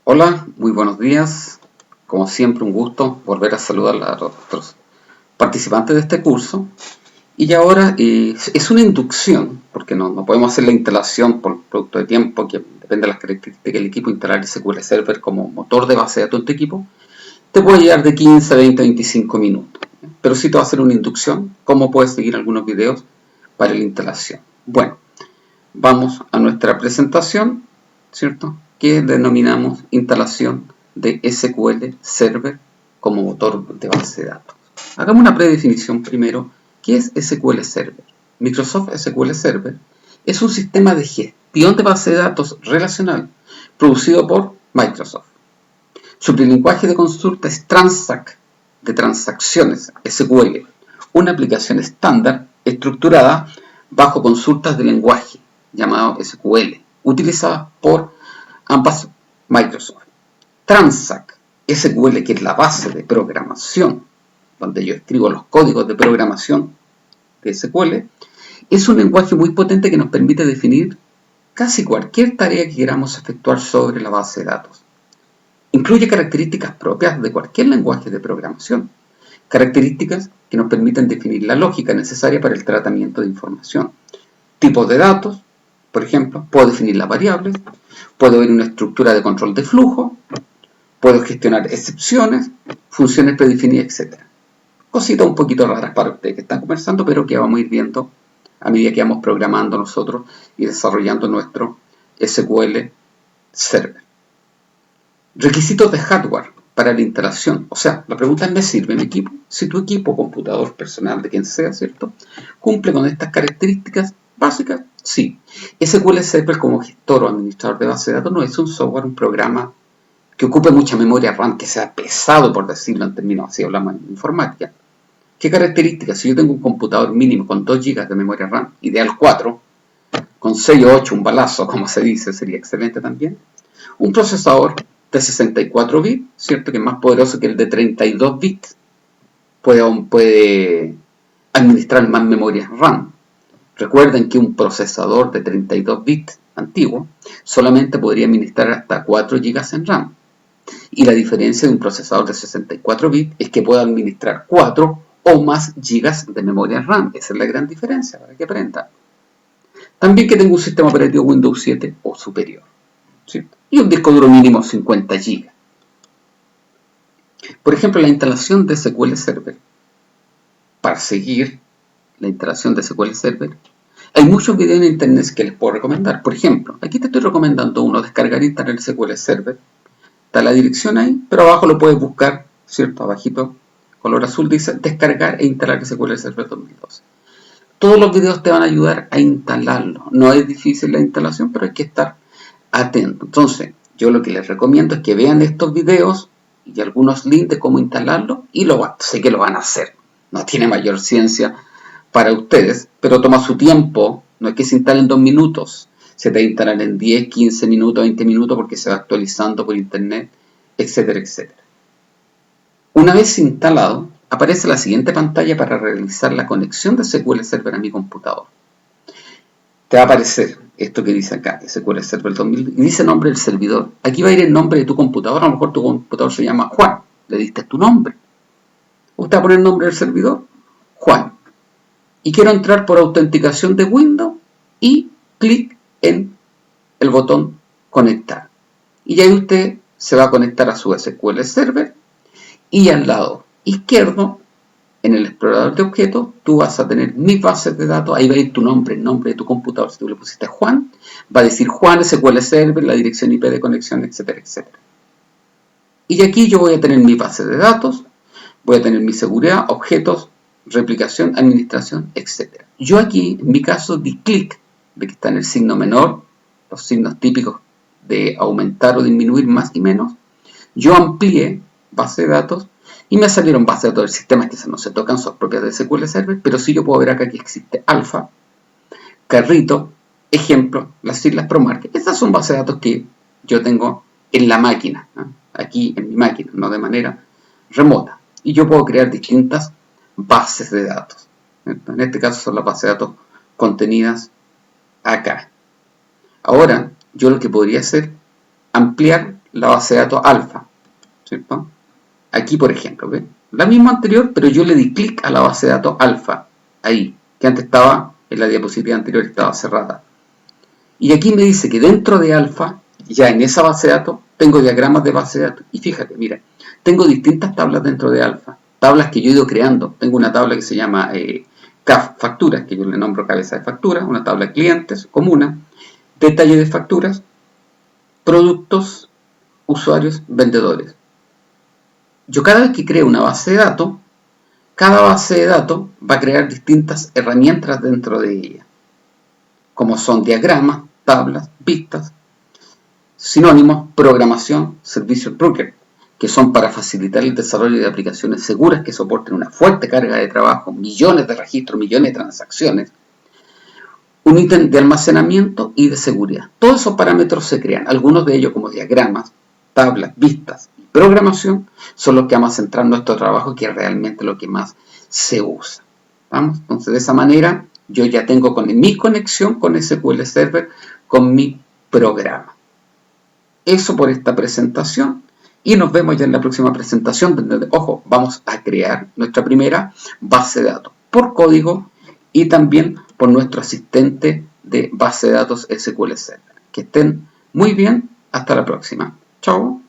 Hola, muy buenos días. Como siempre, un gusto volver a saludar a los otros participantes de este curso. Y ahora es una inducción, porque no podemos hacer la instalación por producto de tiempo, que depende de las características del equipo, instalar SQL Server como motor de base de datos en tu equipo, te puede llevar de 15, 20, 25 minutos. Pero sí te va a hacer una inducción, cómo puedes seguir algunos videos para la instalación. Bueno, vamos a nuestra presentación, ¿cierto? Que denominamos instalación de SQL Server como motor de base de datos. Hagamos una predefinición primero. ¿Qué es SQL Server? Microsoft SQL Server es un sistema de gestión de base de datos relacional producido por Microsoft. Su lenguaje de consulta es Transact, de transacciones, SQL, una aplicación estándar estructurada bajo consultas de lenguaje, llamado SQL, utilizada por ambas Microsoft. Transact, SQL, que es la base de programación, donde yo escribo los códigos de programación de SQL, es un lenguaje muy potente que nos permite definir casi cualquier tarea que queramos efectuar sobre la base de datos. Incluye características propias de cualquier lenguaje de programación, características que nos permiten definir la lógica necesaria para el tratamiento de información. Tipos de datos, por ejemplo, puedo definir las variables, puedo ver una estructura de control de flujo, puedo gestionar excepciones, funciones predefinidas, etc. Cositas un poquito raras para ustedes que están conversando, pero que vamos a ir viendo a medida que vamos programando nosotros y desarrollando nuestro SQL Server. Requisitos de hardware para la instalación. O sea, la pregunta es, ¿me sirve mi equipo? Si tu equipo, computador personal, de quien sea, ¿cierto?, cumple con estas características básicas, sí. SQL Server como gestor o administrador de base de datos no es un software, un programa que ocupe mucha memoria RAM, que sea pesado, por decirlo en términos así, hablamos en informática. ¿Qué características? Si yo tengo un computador mínimo con 2 GB de memoria RAM, ideal 4, con 6 o 8, un balazo, como se dice, sería excelente también. Un procesador de 64 bits, ¿cierto?, que es más poderoso que el de 32 bits, puede administrar más memoria RAM. Recuerden que un procesador de 32 bits antiguo solamente podría administrar hasta 4 GB en RAM. Y la diferencia de un procesador de 64 bits es que puede administrar 4 o más GB de memoria RAM. Esa es la gran diferencia, para que aprendan. También que tenga un sistema operativo Windows 7 o superior, ¿cierto? Y un disco duro mínimo 50 GB. Por ejemplo, la instalación de SQL Server. Para seguir la instalación de SQL Server, hay muchos videos en internet que les puedo recomendar. Por ejemplo, aquí te estoy recomendando uno, descargar e instalar el SQL Server. Está la dirección ahí, pero abajo lo puedes buscar, ¿cierto? Abajito, color azul, dice descargar e instalar SQL Server 2012. Todos los videos te van a ayudar a instalarlo. No es difícil la instalación, pero hay que estar atento. Entonces, yo lo que les recomiendo es que vean estos videos y algunos links de cómo instalarlo, y sé que lo van a hacer. No tiene mayor ciencia para ustedes, pero toma su tiempo. No es que se instale en 2 minutos, se te instalan en 10, 15 minutos, 20 minutos, porque se va actualizando por internet, etcétera, etcétera. Una vez instalado, aparece la siguiente pantalla para realizar la conexión de SQL Server a mi computador. Te va a aparecer esto que dice acá, SQL Server 2000, y dice nombre del servidor. Aquí va a ir el nombre de tu computador. A lo mejor tu computador se llama Juan, le diste tu nombre. Usted va a poner el nombre del servidor, Juan. Y quiero entrar por autenticación de Windows, y clic en el botón conectar. Y ahí usted se va a conectar a su SQL Server, y al lado izquierdo, en el explorador de objetos, tú vas a tener mis bases de datos. Ahí va a ir tu nombre, el nombre de tu computador. Si tú le pusiste Juan, va a decir Juan, SQL Server, la dirección IP de conexión, etcétera, etcétera. Y aquí yo voy a tener mi base de datos, voy a tener mi seguridad, objetos, replicación, administración, etcétera. Yo aquí, en mi caso, di clic, ve que está en el signo menor, los signos típicos de aumentar o disminuir más y menos. Yo amplié base de datos y me salieron bases de datos del sistema que no se tocan, son propias de SQL Server, pero sí yo puedo ver acá que existe alfa, carrito, ejemplo, las islas ProMarket. Estas son bases de datos que yo tengo en la máquina, ¿no?, aquí en mi máquina, no de manera remota. Y yo puedo crear distintas bases de datos. En este caso son las bases de datos contenidas acá. Ahora, yo lo que podría hacer, ampliar la base de datos alfa, ¿cierto? Aquí, por ejemplo, ¿ve? La misma anterior, pero yo le di clic a la base de datos alfa, ahí, que antes estaba, en la diapositiva anterior estaba cerrada. Y aquí me dice que dentro de alfa, ya en esa base de datos, tengo diagramas de base de datos. Y fíjate, mira, tengo distintas tablas dentro de alfa, tablas que yo he ido creando. Tengo una tabla que se llama CAF facturas, que yo le nombro cabeza de factura, una tabla de clientes comuna, detalle de facturas, productos, usuarios, vendedores. Yo cada vez que creo una base de datos, cada base de datos va a crear distintas herramientas dentro de ella, como son diagramas, tablas, vistas, sinónimos, programación, servicios broker, que son para facilitar el desarrollo de aplicaciones seguras que soporten una fuerte carga de trabajo, millones de registros, millones de transacciones, un ítem de almacenamiento y de seguridad. Todos esos parámetros se crean, algunos de ellos como diagramas, tablas, vistas y programación son los que vamos a centrar nuestro trabajo, que es realmente lo que más se usa. ¿Vamos? Entonces, de esa manera, yo ya tengo mi conexión con SQL Server, con mi programa. Eso por esta presentación. Y nos vemos ya en la próxima presentación, donde, ojo, vamos a crear nuestra primera base de datos por código y también por nuestro asistente de base de datos SQL Server. Que estén muy bien. Hasta la próxima. Chao.